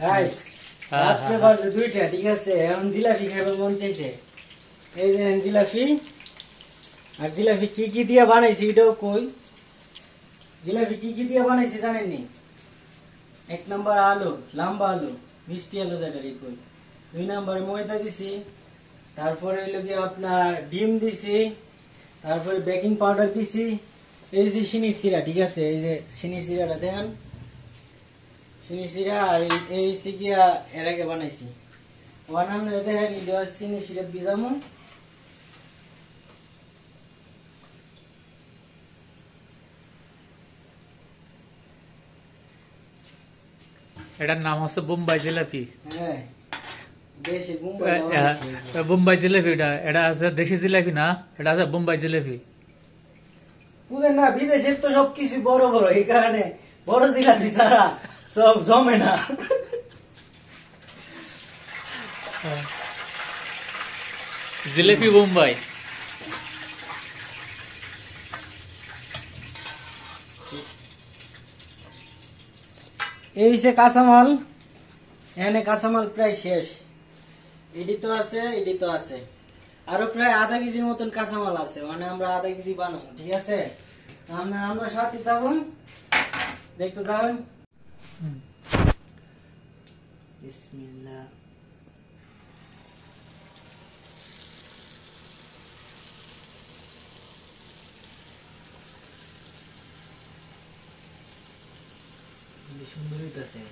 Guys রাত্রে বাজে 2টা, ঠিক আছে? এখন জিলাপি খাইবার মন চাইছে। এই যে জিলাপি, আর জিলাপি কি কি দিয়ে বানাইছি এটাও কই। জিলাপি কি কি দিয়ে বানাইছি জানেননি? 1 নাম্বার আলু, লম্বা আলু, মিষ্টি আলু যেটারই কই। 2 নাম্বারে ময়দা দিছি, তারপরে হইলো গিয়ে আপনার ডিম দিছি, তারপরে বেকিং পাউডার দিছি। এই যে চিনির সিরা, ঠিক আছে? এই যে চিনির সিরাটা দেখেন, চিনির সিরা। আর এই সিগিয়া এর আগে বানাইছি বানানো দেখেন, এটা চিনির সিরা ভিজামো। এটার নাম হচ্ছে বোম্বাই জিলাপি। হ্যাঁ, দেশি মুম্বাই বানাইছি। বোম্বাই জিলাপি, এটা আছে দেশি জিলাপি না, এটা আছে বোম্বাই জিলাপি। বুঝেন না, বিদেশের তো সবকিছু বড় বড়, এই কারণে বড় জিলাপি ছাড়া সব জমে না। জিলাপি বোম্বাই। এই হচ্ছে কাঁচামাল। এখানে কাঁচামাল প্রায় শেষ। এডি তো আছে, এডি তো আছে, আরো প্রায় আধা কেজির মতন কাঁচামাল আছে। মানে আমরা আধা কেজি বানাবো, ঠিক আছে? আমরা সাথে থাকুন, দেখতে থাকুন। বিসমিল্লাহ। সুন্দর হইতাছে।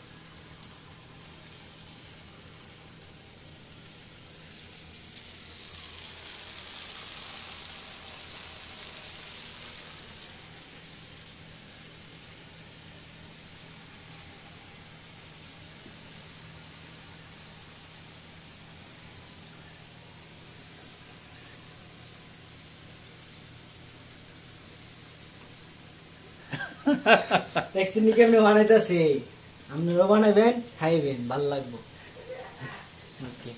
দেখছেন কেমনি বানাইতেছে? আপনারা বানাইবেন, খাইবেন, ভাল লাগবো। ওকে।